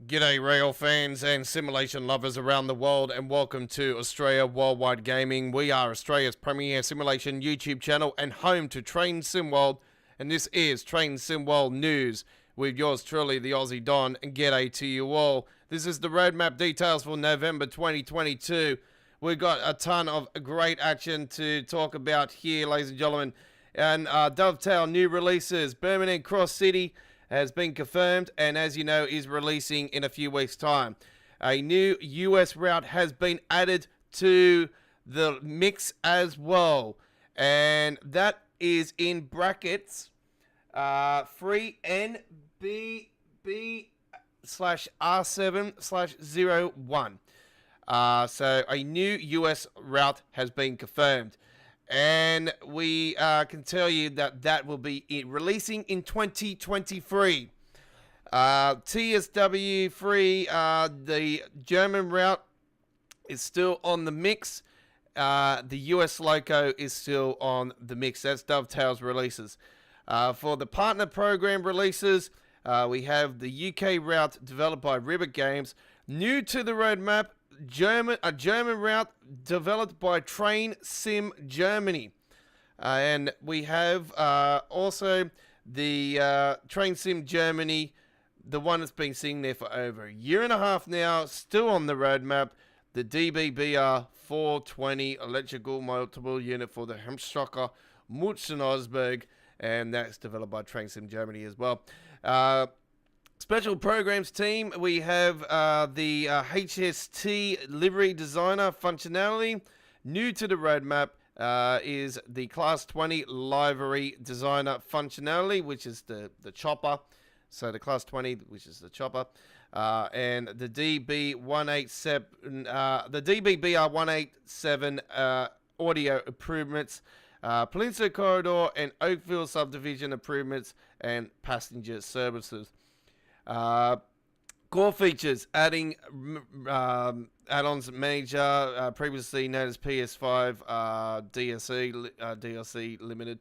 G'day rail fans and simulation lovers around the world, and welcome to Australia Worldwide Gaming. We are Australia's premier simulation YouTube channel and home to Train Sim World, and this is Train Sim World News with yours truly, the Aussie Don, and g'day to you all. This is the roadmap details for November 2022. We've got a ton of great action to talk about here, ladies and gentlemen, and dovetail new releases. Birmingham Cross City has been confirmed, and as you know, is releasing in a few weeks' time. A new US route has been added to the mix as well, and that is in brackets 3NBB/R7/01. So a new US route has been confirmed. And we can tell you that that will be releasing in 2023. TSW free, the German route is still on the mix. The US Loco is still on the mix. That's Dovetail's releases. For the partner program releases, we have the UK route developed by Ribbit Games. New to the roadmap, a German route developed by Train Sim Germany, and we have also the Train Sim Germany, the one that's been sitting there for over a year and a half now, still on the roadmap, the DBBR 420 electrical multiple unit for the Hemstrocker Mutzenaugsburg, and that's developed by Train Sim Germany as well. Special programs team, we have the HST livery designer functionality. New to the roadmap is the Class 20 livery designer functionality, which is the chopper. So the Class 20, which is the chopper, and the DB187, the DBBR187 audio improvements, Peninsula Corridor and Oakville subdivision improvements, and passenger services. Core features, adding add-ons manager, previously known as PS5 DLC limited,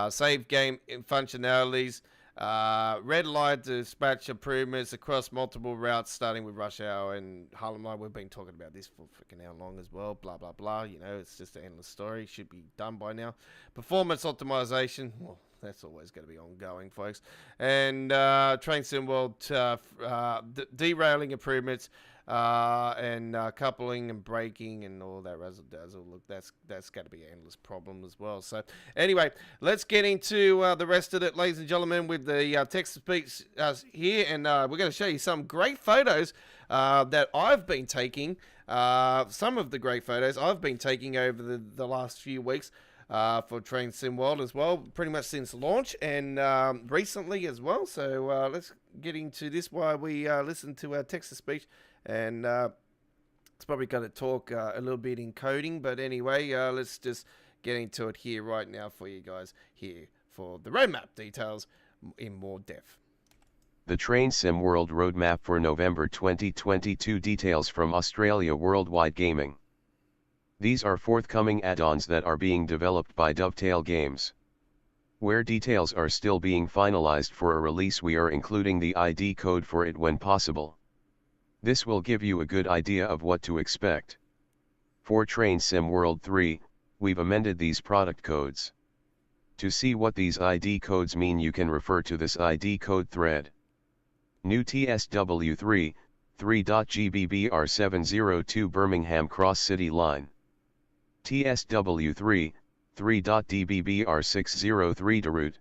save game functionalities, red light dispatch improvements across multiple routes, starting with rush hour and Harlem Line. We've been talking about this for freaking how long as well, blah blah blah. You know, it's just an endless story. Should be done by now. Performance optimization, well, that's always going to be ongoing, folks. And Train Sim World derailing improvements, and coupling and braking and all that razzle dazzle. Look, that's got to be an endless problem as well. So anyway, let's get into the rest of it, ladies and gentlemen, with the text-to-speech here, and we're going to show you some great photos that I've been taking. Some of the great photos I've been taking over the last few weeks. For Train Sim World as well, pretty much since launch, and recently as well. So let's get into this while we listen to our text-to-speech, and it's probably going to talk a little bit in coding, but anyway, let's just get into it here right now for you guys here for the roadmap details in more depth. The Train Sim World roadmap for November 2022 details from Australia Worldwide Gaming. These are forthcoming add-ons that are being developed by Dovetail Games. Where details are still being finalized for a release, we are including the ID code for it when possible. This will give you a good idea of what to expect. For Train Sim World 3, we've amended these product codes. To see what these ID codes mean, you can refer to this ID code thread. New TSW3, 3.GBBR702 Birmingham Cross City Line. TSW3, 3.DBBR603 Deroute.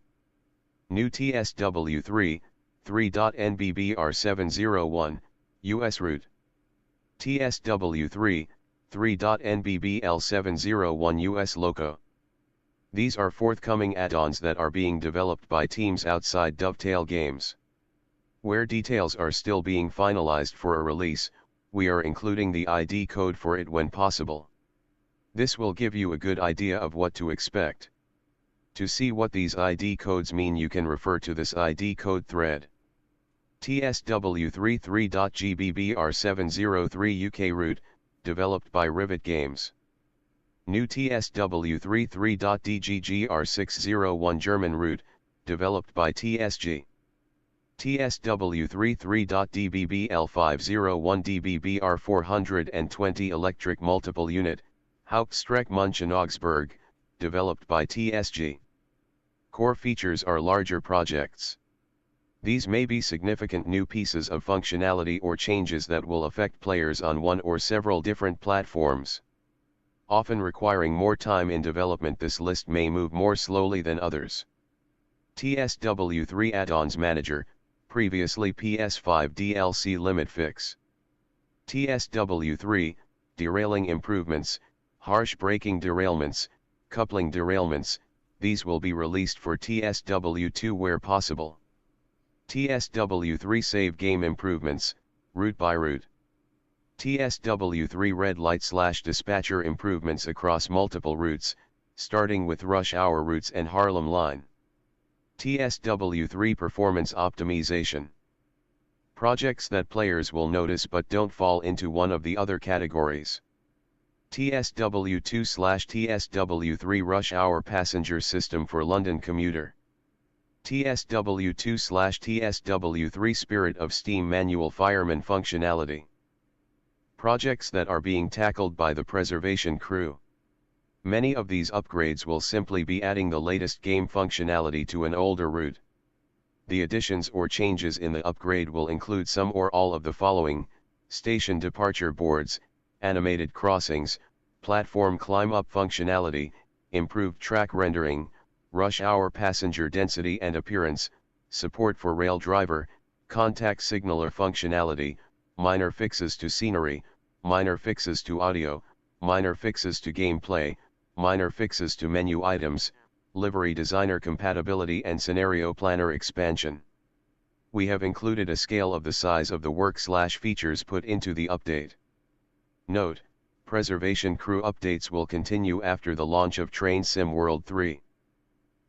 New TSW3, 3.NBBR701, US route. TSW3, 3.NBBL701 US Loco. These are forthcoming add-ons that are being developed by teams outside Dovetail Games. Where details are still being finalized for a release, we are including the ID code for it when possible. This will give you a good idea of what to expect. To see what these ID codes mean, you can refer to this ID code thread. TSW3 3.GBBR703 UK route, developed by Rivet Games. New TSW3 3.DGGR601 German route, developed by TSG. TSW3 3.DBBL501 DBBR420 electric multiple unit, Hauptstrecke München Augsburg, developed by TSG. Core features are larger projects. These may be significant new pieces of functionality or changes that will affect players on one or several different platforms. Often requiring more time in development, this list may move more slowly than others. TSW3 Add-ons Manager, previously PS5 DLC limit fix. TSW3, derailing improvements, harsh braking derailments, coupling derailments, these will be released for TSW2 where possible. TSW3 save game improvements, route by route. TSW3 red light / dispatcher improvements across multiple routes, starting with rush hour routes and Harlem line. TSW3 performance optimization. Projects that players will notice but don't fall into one of the other categories. TSW2/TSW3 rush hour passenger system for London commuter. TSW2/TSW3 Spirit of Steam manual fireman functionality. Projects that are being tackled by the preservation crew. Many of these upgrades will simply be adding the latest game functionality to an older route. The additions or changes in the upgrade will include some or all of the following: station departure boards, animated crossings, platform climb-up functionality, improved track rendering, rush hour passenger density and appearance, support for rail driver, contact signaler functionality, minor fixes to scenery, minor fixes to audio, minor fixes to gameplay, minor fixes to menu items, livery designer compatibility and scenario planner expansion. We have included a scale of the size of the work/features put into the update. Note: preservation crew updates will continue after the launch of Train Sim World 3.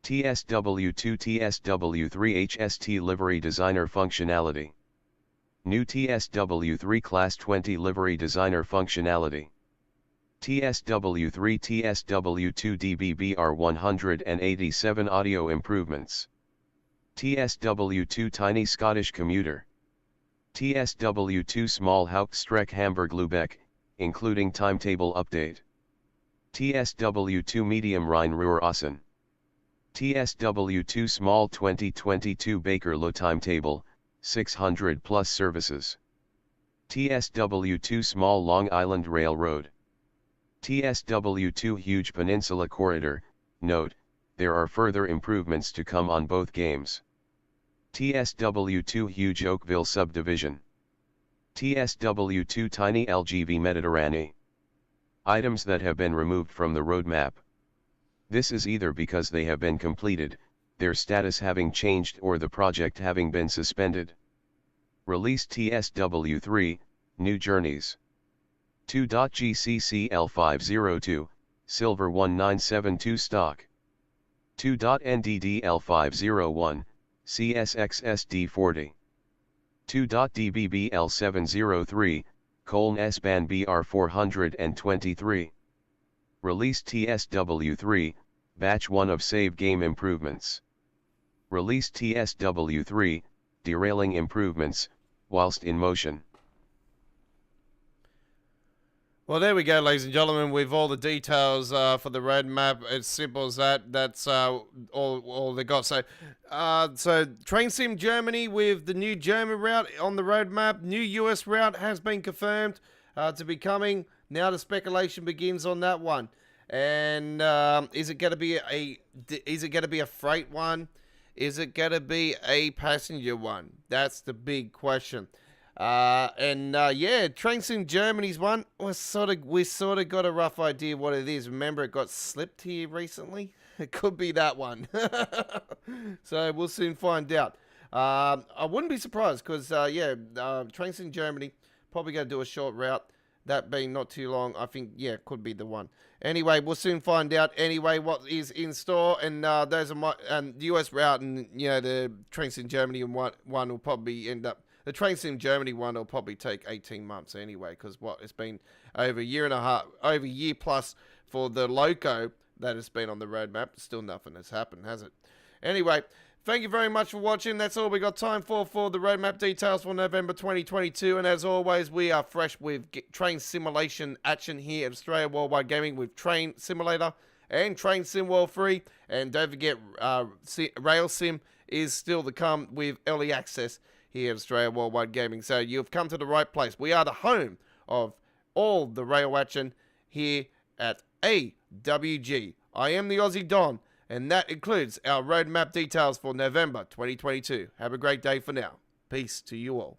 TSW2 TSW3 HST livery designer functionality. New TSW3 Class 20 livery designer functionality. TSW3 TSW2 DBBR 187 audio improvements. TSW2 Tiny Scottish commuter. TSW2 Small Hauptstrecke Hamburg Lübeck, including timetable update. TSW2 Medium Rhein-Ruhr Essen. TSW2 Small 2022 Bakerloo timetable, 600 plus services. TSW2 Small Long Island Railroad. TSW2 Huge Peninsula Corridor. Note: there are further improvements to come on both games. TSW2 Huge Oakville Subdivision. TSW2 Tiny LGV Mediterranean. Items that have been removed from the roadmap. This is either because they have been completed, their status having changed, or the project having been suspended. Released TSW3, New Journeys. 2.GCCL502, Silver 1972 stock. 2.NDDL501, CSXSD40. 2.DBBL703, Coln S-Ban BR423. Released TSW3, Batch 1 of Save Game Improvements. Released TSW3, Derailing Improvements, whilst in motion. Well, there we go, ladies and gentlemen, with all the details for the roadmap. As simple as that. That's all they got. So Train Sim Germany with the new German route on the roadmap. New US route has been confirmed to be coming. Now the speculation begins on that one. And is it going to be a freight one? Is it going to be a passenger one? That's the big question. Yeah, Train Sim Germany's one. We sort of got a rough idea what it is. Remember, it got slipped here recently. It could be that one. So we'll soon find out. I wouldn't be surprised because Train Sim Germany probably going to do a short route. That being not too long, I think, yeah, it could be the one. Anyway, we'll soon find out. Anyway, what is in store, and those are my the US route, and the Train Sim Germany one will probably end up. The Train Sim Germany one will probably take 18 months anyway, because it's been over a year and a half, over a year plus for the Loco that has been on the roadmap. Still nothing has happened, has it? Anyway, Thank you very much for watching. That's all we got time for the roadmap details for November 2022. And as always, we are fresh with train simulation action here at Australia Worldwide Gaming with Train Simulator and Train Sim World 3. And don't forget, Rail Sim is still to come with early access here at Australia Worldwide Gaming. So you've come to the right place. We are the home of all the rail action here at AWG. I am the Aussie Don, and that includes our roadmap details for November 2022. Have a great day for now. Peace to you all.